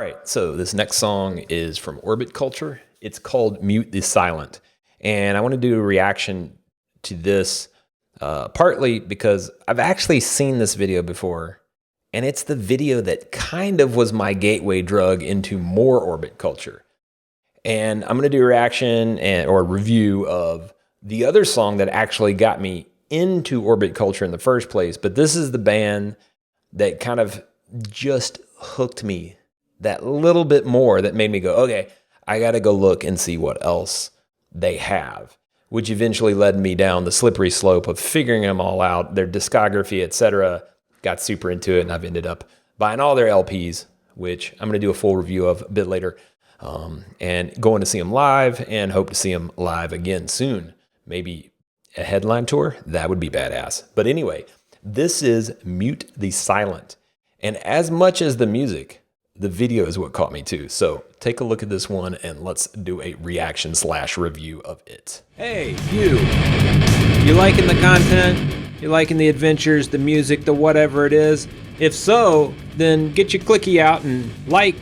right, so this next song is from Orbitculture. It's called Mute the Silent. And I want to do a reaction to this partly because I've actually seen this video before, and it's the video that kind of was my gateway drug into more Orbitculture. And I'm going to do a reaction or review of the other song that actually got me into Orbitculture in the first place. But this is the band that kind of just hooked me that little bit more, that made me go, okay, I got to go look and see what else they have, which eventually led me down the slippery slope of figuring them all out, their discography, etc. Got super into it, and I've ended up buying all their LPs, which I'm going to do a full review of a bit later, and going to see them live, and hope to see them live again soon. Maybe a headline tour? That would be badass. But anyway, this is Mute the Silent. And as much as the music, the video is what caught me too. So take a look at this one and let's do a reaction / review of it. Hey, you liking the content? You liking the adventures, the music, the whatever it is? If so, then get your clicky out and like,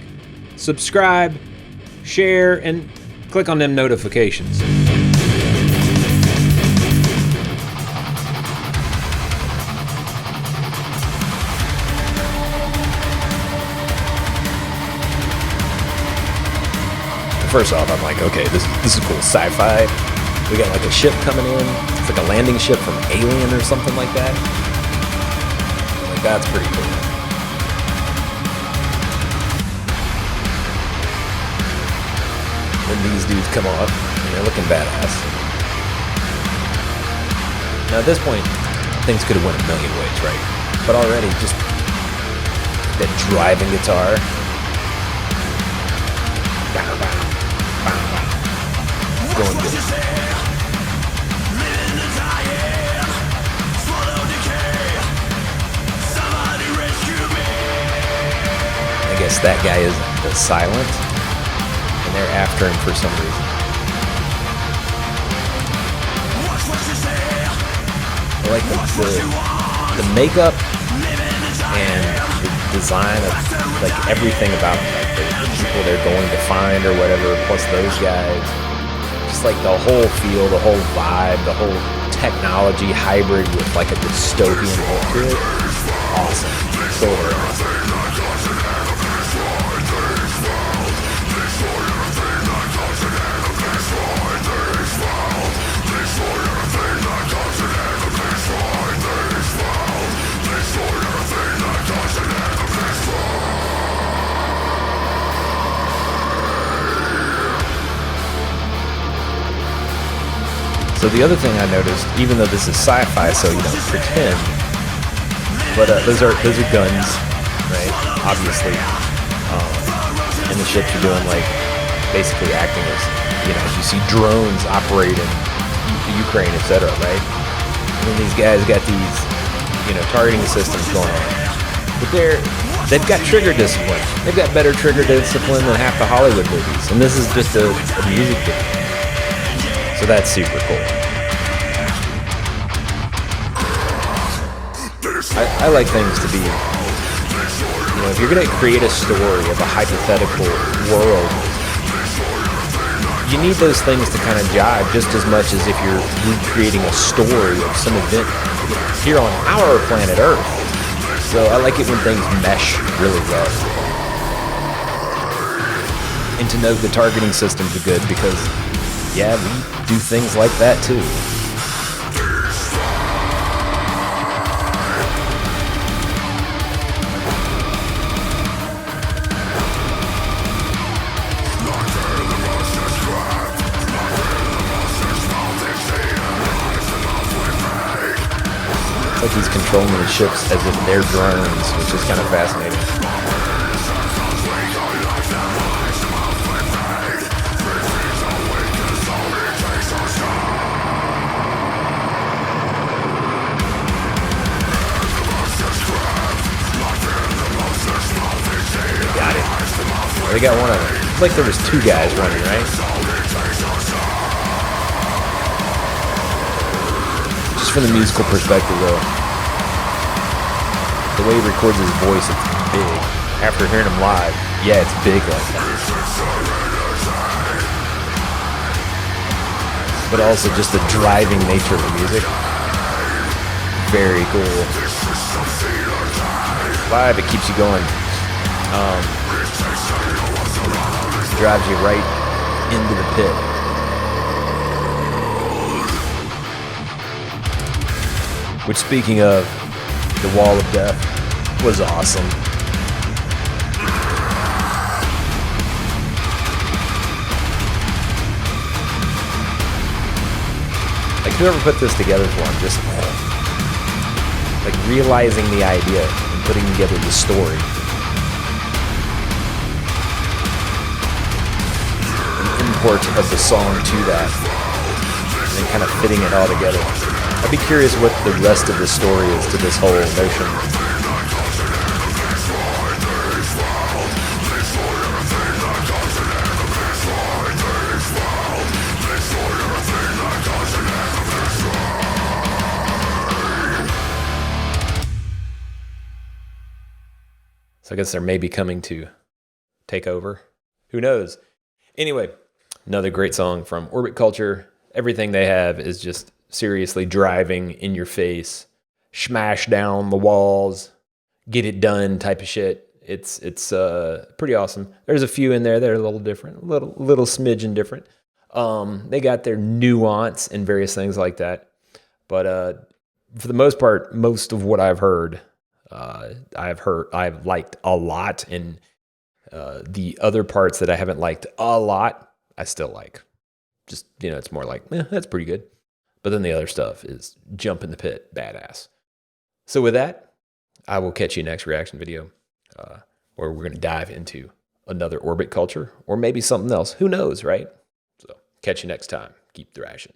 subscribe, share, and click on them notifications. First off, I'm like, okay, this is cool. Sci-fi. We got like a ship coming in. It's like a landing ship from Alien or something like that. Like, that's pretty cool. Then these dudes come off, and they're looking badass. Now at this point, things could have went a million ways, right? But already, just that driving guitar. Going good. I guess that guy is the Silent, and they're after him for some reason. I like the makeup and the design of like everything about them, like the people they're going to find or whatever, plus those guys. Just like the whole feel, the whole vibe, the whole technology hybrid with like a dystopian look to it. Awesome. So awesome. So the other thing I noticed, even though this is sci-fi, so you don't pretend, but those are guns, right? Obviously, and the ships are doing like basically acting as, you see drones operate in Ukraine, etc., right? And then these guys got these, targeting systems going on, but they've got trigger discipline. They've got better trigger discipline than half the Hollywood movies, and this is just a music video. So that's super cool. I like things to be, if you're going to create a story of a hypothetical world, you need those things to kind of jive just as much as if you're recreating a story of some event here on our planet Earth. So I like it when things mesh really well. And to know the targeting systems are good because, yeah, we do things like that too. It's like he's controlling the ships as if they're drones, which is kind of fascinating. They got one of them. It's like there was two guys running, right? Just from the musical perspective, though, the way he records his voice, it's big. after hearing them live, yeah, it's big like that. But also just the driving nature of the music. Very cool. Live, it keeps you going. Drives you right into the pit. Which, speaking of, the Wall of Death was awesome. Like, whoever put this together for him, just like realizing the idea and putting together the story. Import of the song to that, and then kind of fitting it all together. I'd be curious what the rest of the story is to this whole notion. So I guess they're maybe coming to take over. Who knows? Anyway, another great song from Orbitculture. Everything they have is just seriously driving in your face, smash down the walls, get it done type of shit. It's pretty awesome. There's a few in there that are a little different, little smidgen different. They got their nuance and various things like that. But for the most part, most of what I've heard, I've liked a lot, and the other parts that I haven't liked a lot, I still like. Just, it's more like, that's pretty good. But then the other stuff is jump in the pit, badass. So with that, I will catch you next reaction video, where we're going to dive into another Orbitculture, or maybe something else. Who knows, right? So catch you next time. Keep thrashing.